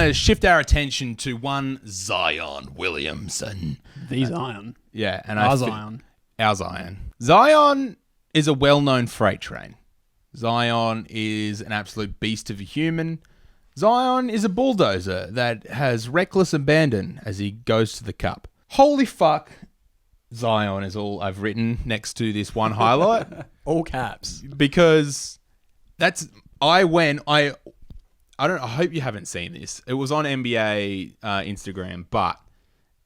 to shift our attention to one Zion Williamson. The Zion. Yeah. And Our Zion. Our Zion. Zion is a well-known freight train. Zion is an absolute beast of a human. Zion is a bulldozer that has reckless abandon as he goes to the cup. Holy fuck, Zion is all I've written next to this one highlight. All caps. Because I hope you haven't seen this. It was on NBA Instagram, but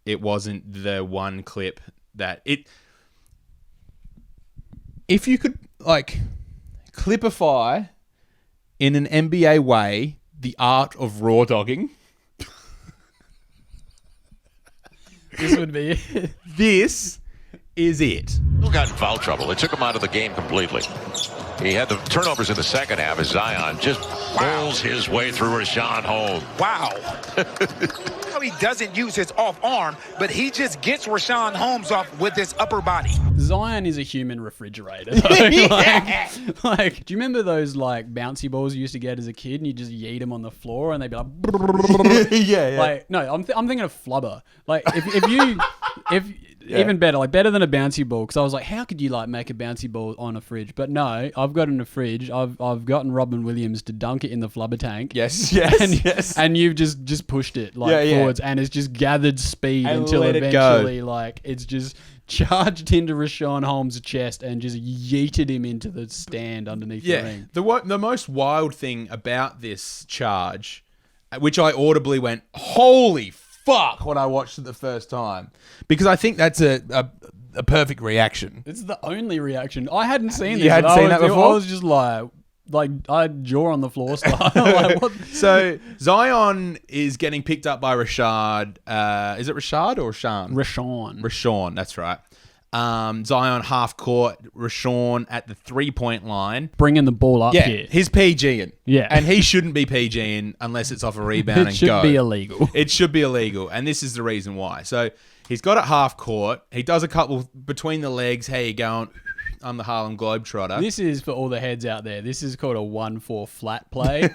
it wasn't the one clip that if you could like clipify in an NBA way the art of raw dogging. This would be it. This is it. Who got in foul trouble? It took him out of the game completely. He had the turnovers in the second half as Zion just pulls his way through Rashawn Holmes. Wow. He doesn't use his off arm, but he just gets Rashawn Holmes off with his upper body. Zion is a human refrigerator. Yeah. Like, do you remember those like bouncy balls you used to get as a kid, and you just yeet them on the floor, and they'd be like, yeah. Like, no, I'm thinking of flubber. Like, if even better, like better than a bouncy ball, because I was like, how could you like make a bouncy ball on a fridge? But no, I've got it in a fridge. I've gotten Robin Williams to dunk it in the flubber tank. Yes. And you've just pushed it like forwards, and it's just gathered speed and until let eventually like it's just charged into Rashawn Holmes' chest and just yeeted him into the stand underneath the ring. The most wild thing about this charge, which I audibly went, holy fuck, when I watched it the first time, because I think that's a perfect reaction. It's the only reaction. I hadn't seen this. You hadn't seen that before? I was just like I had jaw on the floor style. Like, what? So Zion is getting picked up by Rashad. Is it Rashad or Rashawn? Rashawn, that's right. Zion half court, Rashawn at the 3-point line. Bringing the ball up here. He's PGing. Yeah. And he shouldn't be PGing unless it's off a rebound and go. It should be illegal. It should be illegal. And this is the reason why. So he's got it half court. He does a couple between the legs. How you going? I'm the Harlem Globetrotter. This is for all the heads out there. This is called a 1-4 flat play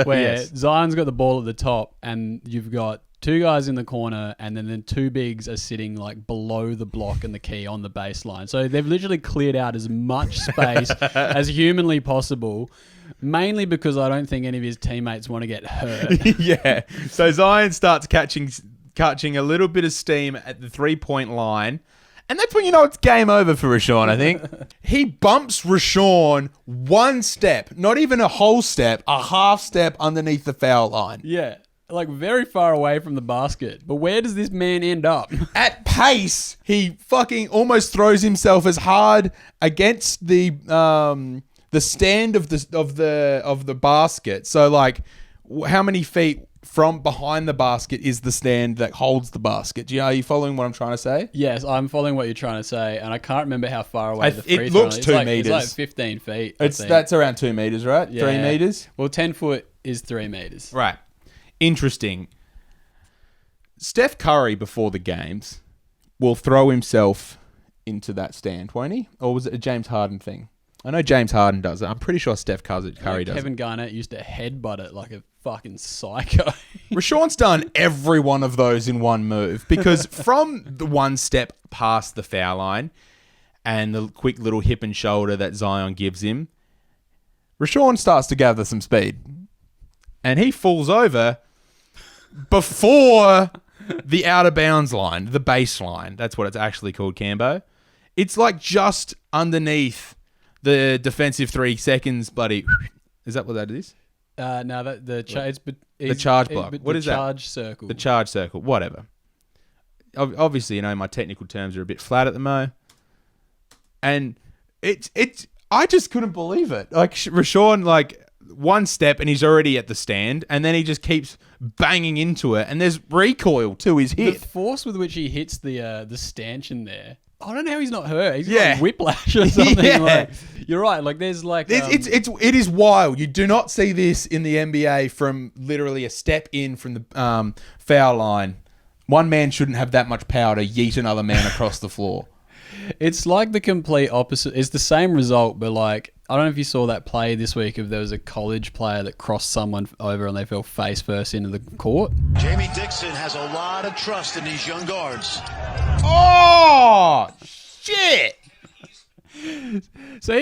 where Zion's got the ball at the top and you've got two guys in the corner and then the two bigs are sitting like below the block and the key on the baseline. So they've literally cleared out as much space as humanly possible, mainly because I don't think any of his teammates want to get hurt. Yeah. So Zion starts catching a little bit of steam at the 3-point line. And that's when you know it's game over for Rashawn, I think. He bumps Rashawn one step, not even a whole step, a half step underneath the foul line. Yeah, like very far away from the basket. But where does this man end up? At pace, he fucking almost throws himself as hard against the stand of the basket. So like, how many feet from behind the basket is the stand that holds the basket? Are you following what I'm trying to say? Yes, I'm following what you're trying to say, and I can't remember how far away the free it throw looks is. 2 meters. It's like 15 feet. That's around 2 meters, right? Yeah. 3 meters? Well, 10 foot is 3 meters. Right. Interesting. Steph Curry, before the games, will throw himself into that stand, won't he? Or was it a James Harden thing? I know James Harden does it. I'm pretty sure Steph Curry does Kevin it. Garnett used to headbutt it like a fucking psycho. Rashawn's done every one of those in one move, because from the one step past the foul line and the quick little hip and shoulder that Zion gives him, Rashawn starts to gather some speed. And he falls over before the out of bounds line, the baseline. That's what it's actually called, Cambo. It's like just underneath the defensive 3 seconds, bloody. Is that what that is? No, the charge block. What is that? The charge circle. The charge circle. Whatever. Obviously, my technical terms are a bit flat at the mo. And I just couldn't believe it. Like Rashawn, like one step and he's already at the stand, and then he just keeps banging into it, and there's recoil to his hit. The force with which he hits the stanchion there. I don't know how he's not hurt. He's got like whiplash or something. Yeah. Like, you're right. Like there's like it is wild. You do not see this in the NBA from literally a step in from the foul line. One man shouldn't have that much power to yeet another man across the floor. It's like the complete opposite. It's the same result, but like I don't know if you saw that play this week if there was a college player that crossed someone over and they fell face first into the court. Jamie Dixon has a lot of trust in these young guards. Oh, shit. So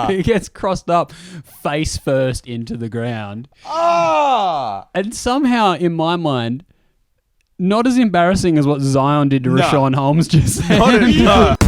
he gets crossed up face first into the ground. And somehow, in my mind, not as embarrassing as what Zion did to Rashawn Holmes just then. Not